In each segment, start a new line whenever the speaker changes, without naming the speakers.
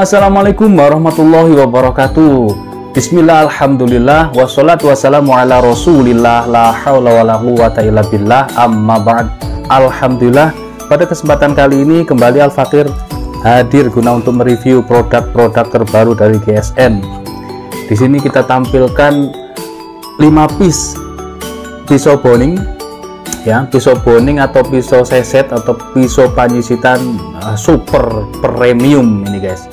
Assalamualaikum warahmatullahi wabarakatuh. Bismillah, alhamdulillah, wassalatu wassalamu ala rasulillah, la hawla wa la quwwata illa billah, amma ba'd. Alhamdulillah, pada kesempatan kali ini kembali Al-Fakir hadir guna untuk mereview produk-produk terbaru dari GSM. Di sini kita tampilkan 5 piece pisau boning, ya, pisau boning atau pisau seset atau pisau panyisitan super premium ini guys,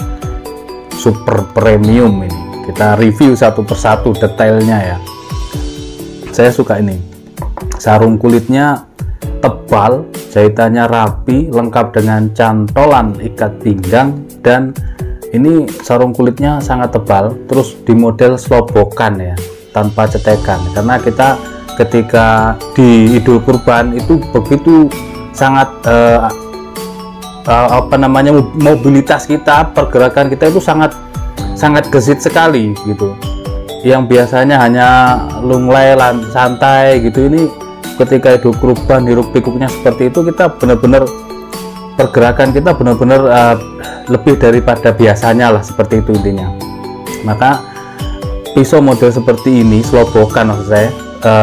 super premium ini. Kita review satu persatu detailnya ya. Saya suka ini, sarung kulitnya tebal, jahitannya rapi, lengkap dengan cantolan ikat pinggang, dan ini sarung kulitnya sangat tebal, terus di model slobokan ya, tanpa cetekan, karena kita ketika di Idul Kurban itu begitu sangat mobilitas kita, pergerakan kita itu sangat gesit sekali gitu. Yang biasanya hanya lunglai santai gitu, ini ketika Idul Kurban hiruk pikuknya seperti itu, kita benar-benar pergerakan kita benar-benar lebih daripada biasanya lah, seperti itu intinya. Maka pisau model seperti ini, slobokan maksud saya,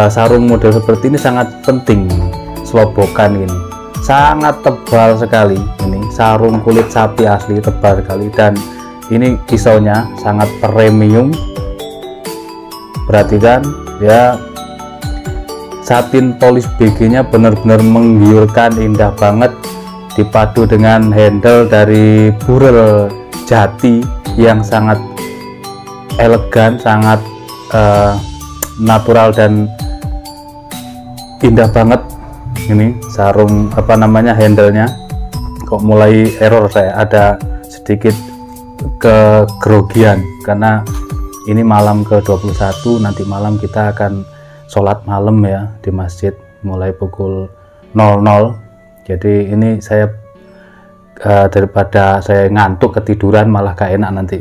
sarung model seperti ini sangat penting. Slobokan ini sangat tebal sekali, ini sarung kulit sapi asli, tebal sekali, dan ini pisaunya sangat premium. Perhatikan ya, satin polis BG nya benar-benar menggiurkan, indah banget, dipadu dengan handle dari burel jati yang sangat elegan, sangat natural dan indah banget. Ini sarung handlenya kok mulai error, saya ada sedikit kegrogian karena ini malam ke-21, nanti malam kita akan sholat malam ya di masjid mulai pukul 00. Jadi ini saya daripada saya ngantuk ketiduran malah gak enak nanti,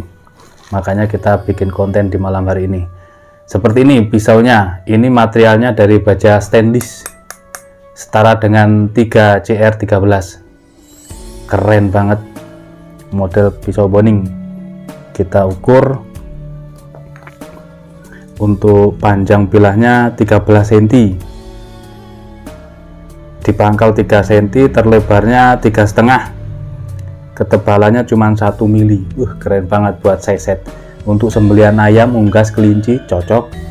makanya kita bikin konten di malam hari ini. Seperti ini pisaunya, ini materialnya dari baja stainless setara dengan 3CR13, keren banget model pisau boning. Kita ukur untuk panjang bilahnya 13 cm, di pangkal 3 cm, terlebarnya 3,5, ketebalannya cuma 1 mili. Keren banget buat seset. Untuk sembelihan ayam, unggas, kelinci cocok.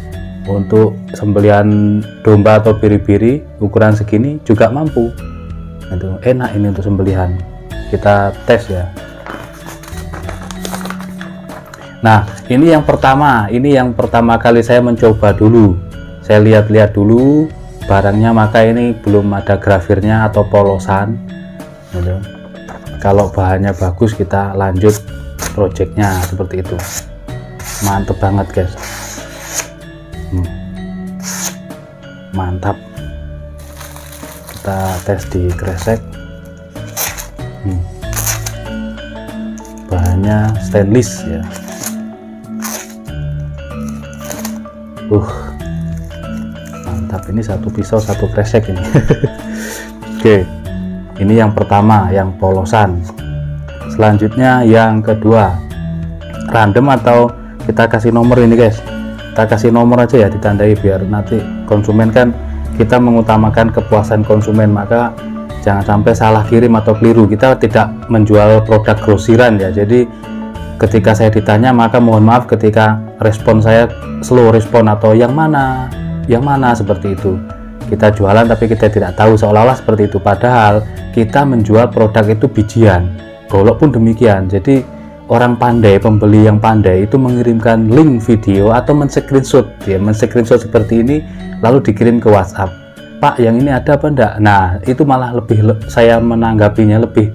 Untuk sembelihan domba atau biri-biri ukuran segini juga mampu. Itu enak ini untuk sembelihan. Kita tes ya. Nah, ini yang pertama kali saya mencoba dulu. Saya lihat-lihat dulu barangnya, maka ini belum ada grafirnya atau polosan. Gitu. Kalau bahannya bagus kita lanjut projectnya seperti itu. Mantep banget guys, mantap. Kita tes di kresek. Bahannya stainless ya. Mantap, ini satu pisau satu kresek ini. Oke, ini yang pertama, yang polosan. Selanjutnya yang kedua, random atau kita kasih nomor ini guys, kita kasih nomor aja ya, ditandai biar nanti konsumen, kan kita mengutamakan kepuasan konsumen, maka jangan sampai salah kirim atau keliru. Kita tidak menjual produk grosiran ya, jadi ketika saya ditanya maka mohon maaf ketika respon saya slow respon atau yang mana seperti itu. Kita jualan tapi kita tidak tahu, seolah-olah seperti itu, padahal kita menjual produk itu bijian. Golok pun demikian. Jadi orang pandai, pembeli yang pandai itu mengirimkan link video atau men-screenshot ya, men-screenshot seperti ini lalu dikirim ke WhatsApp. Pak, yang ini ada apa enggak? Nah, itu malah saya menanggapinya lebih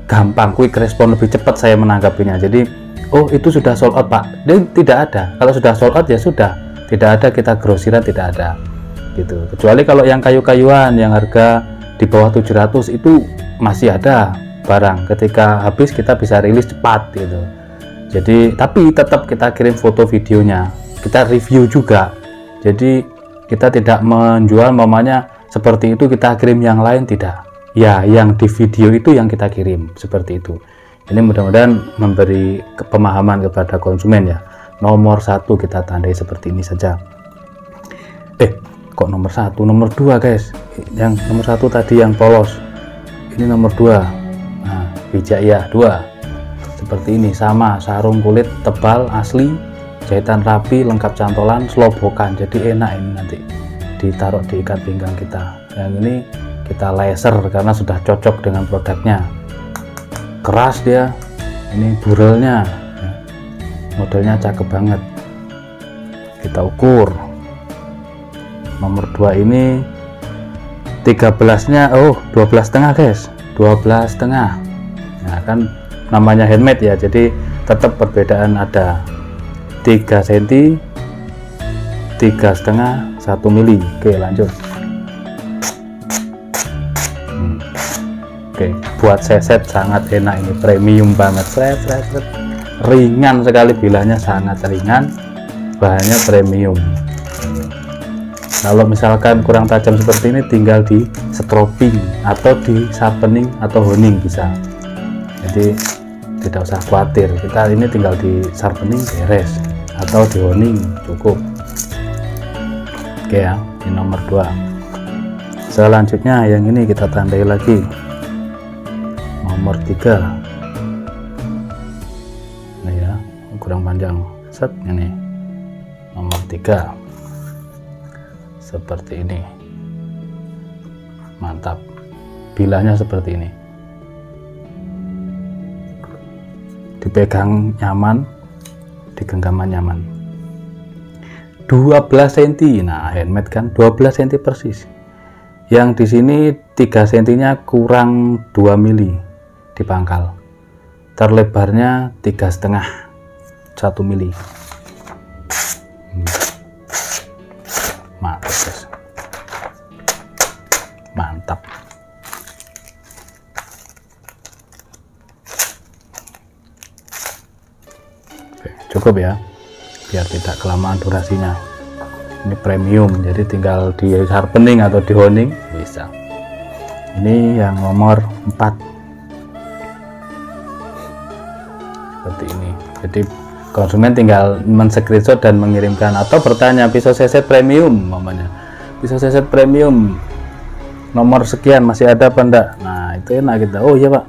gampang, quick respon, lebih cepat saya menanggapinya. Jadi, oh itu sudah sold out Pak. Dan tidak ada. Kalau sudah sold out ya sudah, tidak ada kita grosiran, tidak ada gitu. Kecuali kalau yang kayu-kayuan yang harga di bawah 700 itu masih ada barang, ketika habis kita bisa rilis cepat gitu. Jadi tapi tetap kita kirim foto videonya, kita review juga. Jadi kita tidak menjual mamanya seperti itu kita kirim yang lain, tidak ya, yang di video itu yang kita kirim seperti itu. Ini mudah-mudahan memberi pemahaman kepada konsumen ya. Nomor 1 kita tandai seperti ini saja. Kok nomor 1, nomor 2 guys. Yang nomor 1 tadi yang polos, ini nomor 2. Nah, bijak ya 2 seperti ini, sama sarung kulit tebal asli, jahitan rapi, lengkap cantolan, selobokan, jadi enak ini nanti ditaruh di ikat pinggang kita. Yang ini kita laser karena sudah cocok dengan produknya, keras dia, ini burelnya ya. Modelnya cakep banget. Kita ukur nomor 2 ini 13 nya 12,5 guys, 12,5. Nah kan namanya handmade ya, jadi tetap perbedaan ada 3 cm, 3,5, 1 mili. Oke lanjut. Oke, buat seset sangat enak ini, premium banget, ringan sekali, bilahnya sangat ringan, bahannya premium. Kalau misalkan kurang tajam seperti ini tinggal di strobing atau di sharpening atau honing bisa, jadi tidak usah khawatir, kita ini tinggal di sharpening beres atau di honing cukup. Oke ya, ini nomor 2. Selanjutnya yang ini kita tandai lagi, nomor 3. Nah ya, kurang panjang, set ini nomor 3 seperti ini, mantap, bilahnya seperti ini, dipegang nyaman, digenggaman nyaman. 12 cm, nah handmade kan 12 cm persis. Yang di sini 3 cm nya kurang 2 mili di pangkal, terlebarnya 3,5, 1 mili. Mantap guys, mantap. Oke, cukup ya, biar tidak kelamaan durasinya. Ini premium, jadi tinggal di sharpening atau di honing bisa. Ini yang nomor 4 seperti ini, jadi konsumen tinggal men-screenshot dan mengirimkan atau bertanya pisau seset premium, mamanya pisau seset premium nomor sekian masih ada apa enggak. Nah itu enak kita, oh iya pak,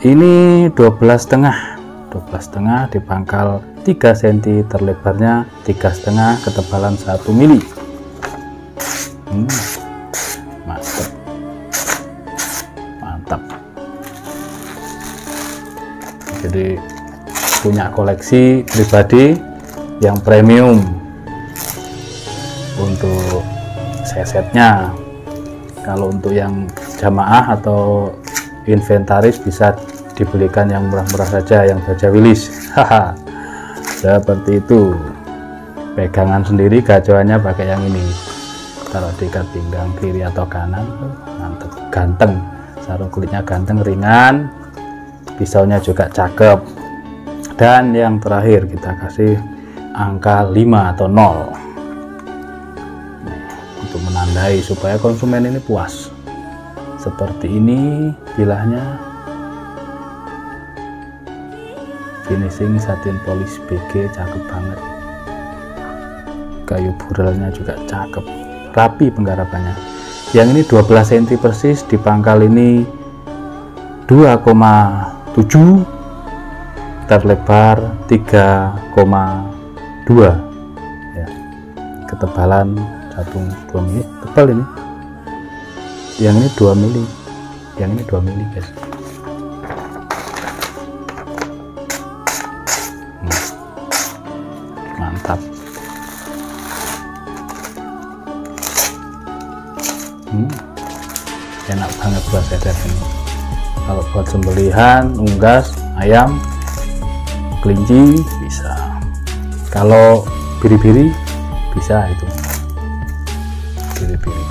ini 12,5 di pangkal 3 cm, terlebarnya 3,5, ketebalan 1 mili. Mantap, mantap. Jadi punya koleksi pribadi yang premium untuk sesetnya. Kalau untuk yang jamaah atau inventaris bisa dibelikan yang murah-murah saja, yang baja wilis. Haha, seperti itu. Pegangan sendiri, gajauannya pakai yang ini, taruh di ikat pinggang kiri atau kanan, mantep, ganteng, sarung kulitnya ganteng, ringan, pisaunya juga cakep. Dan yang terakhir kita kasih angka 5 atau 0 untuk menandai supaya konsumen ini puas. Seperti ini bilahnya, finishing satin polish BG, cakep banget, kayu burelnya juga cakep, rapi penggarapannya. Yang ini 12 cm persis, di pangkal ini 2,7, terlebar 3,2 ya, ketebalan 1,2 mili, tebal ini. Yang ini 2 mili, yang ini 2 mili guys. Mantap. Enak banget buat seset ini. Kalau buat sembelihan, unggas, ayam, kelinci bisa. Kalau biri-biri bisa, itu biri-biri.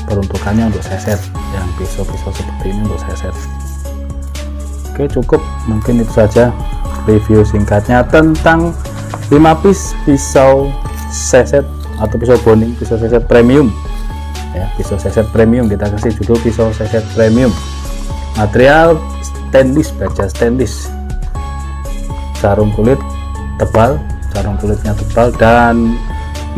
Peruntukannya untuk seset, yang pisau-pisau seperti ini untuk seset. Oke, cukup, mungkin itu saja review singkatnya tentang 5 piece pisau seset atau pisau boning, pisau seset premium ya, pisau seset premium, kita kasih judul pisau seset premium. Material stainless, baja stainless, sarung kulit tebal, sarung kulitnya tebal, dan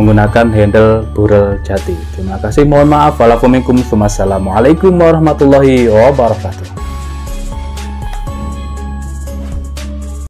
menggunakan handle burel jati. Terima kasih, mohon maaf. Walaupun assalamualaikum warahmatullahi wabarakatuh.